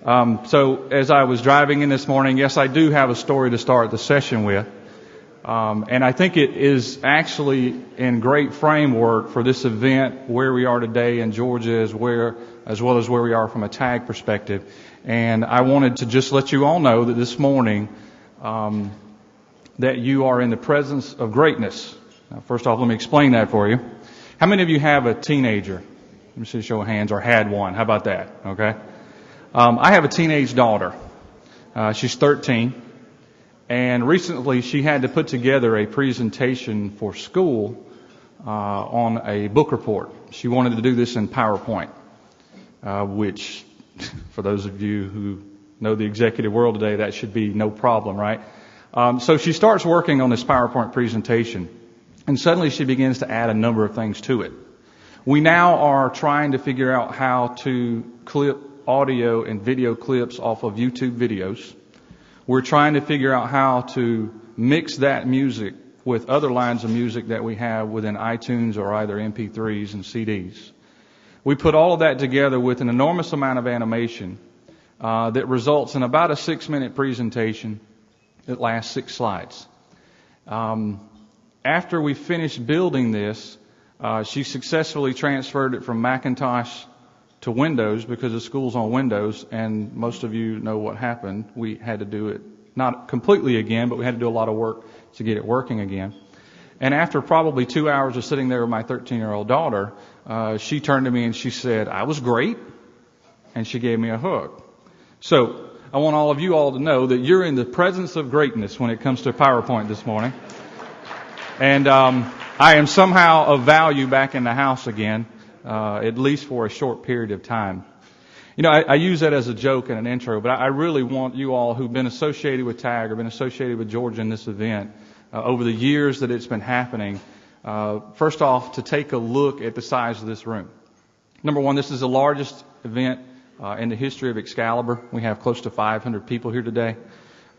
So as I was driving in this morning, yes, I do have a story to start the session with. And I think it is actually in great framework for this event, where we are today in Georgia, as well as where we are from a tag perspective. And I wanted to just let you all know that this morning, that you are in the presence of greatness. Now, first off, let me explain that for you. How many of you have a teenager? Let me see a show of hands, or had one. How about that? Okay. I have a teenage daughter. She's 13. And recently she had to put together a presentation for school on a book report. She wanted to do this in PowerPoint, which, for those of you who know the executive world today, that should be no problem, right? So she starts working on this PowerPoint presentation, and suddenly she begins to add a number of things to it. We now are trying to figure out how to clip audio and video clips off of YouTube videos. We're trying to figure out how to mix that music with other lines of music that we have within iTunes or either MP3s and CDs. We put all of that together with an enormous amount of animation that results in about a 6-minute presentation that lasts 6 slides. After we finished building this, she successfully transferred it from Macintosh to Windows, because the school's on Windows, and most of you know what happened. We had to do it not completely again, but we had to do a lot of work to get it working again. And after probably 2 hours of sitting there with my 13-year-old daughter, she turned to me and she said, "I was great," and she gave me a hug. So I want all of you all to know that you're in the presence of greatness when it comes to PowerPoint this morning. And I am somehow of value back in the house again. At least for a short period of time. You know, I use that as a joke in an intro, but I really want you all who've been associated with TAG or been associated with Georgia in this event over the years that it's been happening, first off, to take a look at the size of this room. Number one, this is the largest event in the history of Excalibur. We have close to 500 people here today.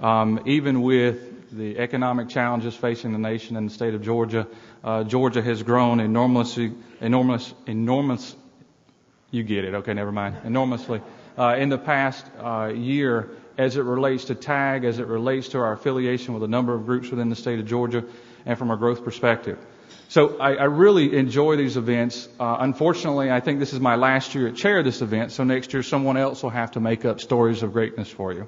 Even with the economic challenges facing the nation and the state of Georgia, Georgia has grown enormously, you get it, okay, never mind, enormously, in the past year as it relates to TAG, as it relates to our affiliation with a number of groups within the state of Georgia, and from a growth perspective. So I really enjoy these events. Unfortunately, I think this is my last year at chair of this event, so next year someone else will have to make up stories of greatness for you.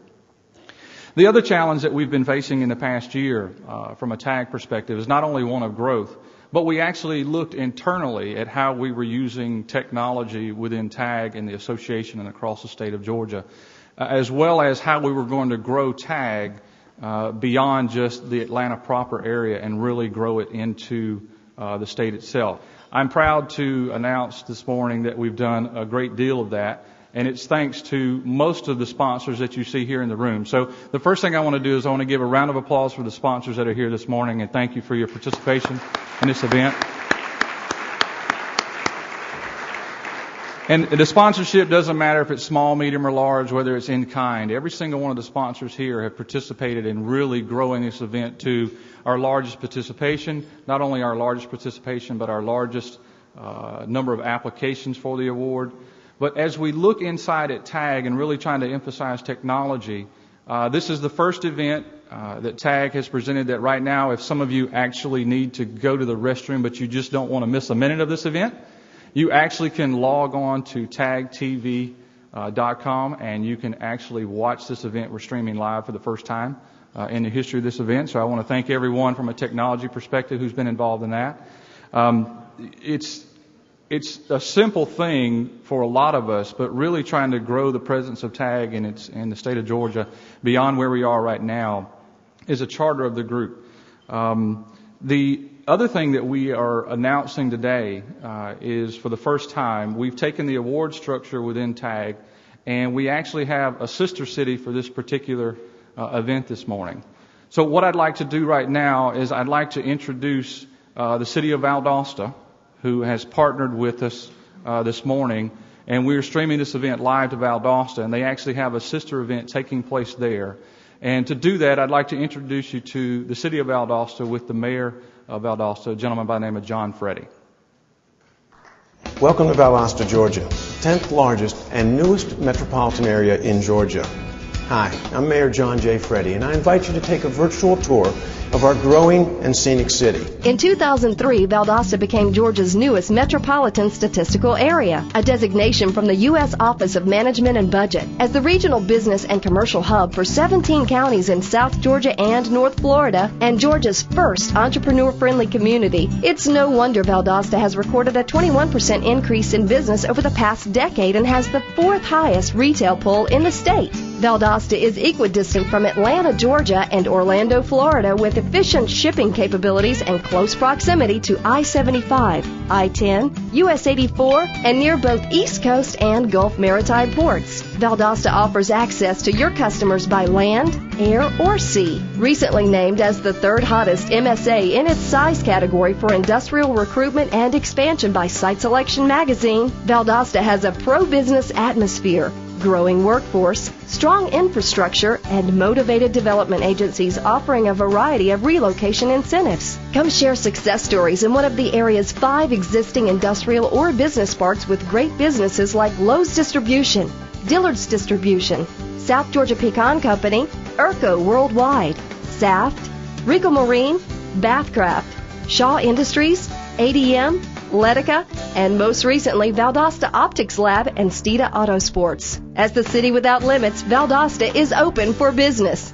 The other challenge that we've been facing in the past year from a TAG perspective is not only one of growth, but we actually looked internally at how we were using technology within TAG and the association and across the state of Georgia, as well as how we were going to grow TAG beyond just the Atlanta proper area and really grow it into the state itself. I'm proud to announce this morning that we've done a great deal of that. And it's thanks to most of the sponsors that you see here in the room. So the first thing I want to do is I want to give a round of applause for the sponsors that are here this morning, and thank you for your participation in this event. And the sponsorship doesn't matter if it's small, medium, or large, whether it's in kind. Every single one of the sponsors here have participated in really growing this event to our largest participation, not only our largest participation, but our largest number of applications for the award. But as we look inside at TAG and really trying to emphasize technology, this is the first event that TAG has presented that right now, if some of you actually need to go to the restroom but you just don't want to miss a minute of this event, you actually can log on to tagtv.com and you can actually watch this event. We're streaming live for the first time in the history of this event. So I want to thank everyone from a technology perspective who's been involved in that. It's a simple thing for a lot of us, but really trying to grow the presence of TAG in the state of Georgia beyond where we are right now is a charter of the group. The other thing that we are announcing today is, for the first time, we've taken the award structure within TAG, and we actually have a sister city for this particular event this morning. So what I'd like to do right now is I'd like to introduce the city of Valdosta, who has partnered with us this morning, and we're streaming this event live to Valdosta, and they actually have a sister event taking place there. And to do that, I'd like to introduce you to the city of Valdosta with the mayor of Valdosta, a gentleman by the name of John Freddy. Welcome to Valdosta, Georgia, 10th largest and newest metropolitan area in Georgia. Hi, I'm Mayor John J. Freddy, and I invite you to take a virtual tour of our growing and scenic city. In 2003, Valdosta became Georgia's newest metropolitan statistical area, a designation from the U.S. Office of Management and Budget. As the regional business and commercial hub for 17 counties in South Georgia and North Florida, and Georgia's first entrepreneur-friendly community, it's no wonder Valdosta has recorded a 21% increase in business over the past decade and has the fourth highest retail pull in the state. Valdosta is equidistant from Atlanta, Georgia, and Orlando, Florida, with efficient shipping capabilities and close proximity to I-75, I-10, US 84, and near both East Coast and Gulf Maritime ports. Valdosta offers access to your customers by land, air, or sea. Recently named as the third hottest MSA in its size category for industrial recruitment and expansion by Site Selection magazine, Valdosta has a pro-business atmosphere, growing workforce, strong infrastructure, and motivated development agencies offering a variety of relocation incentives. Come share success stories in one of the area's 5 existing industrial or business parks with great businesses like Lowe's Distribution, Dillard's Distribution, South Georgia Pecan Company, Erco Worldwide, Saft, Rico Marine, Bathcraft, Shaw Industries, ADM, Letica, and most recently Valdosta Optics Lab and Stita Autosports. As the city without limits, Valdosta is open for business.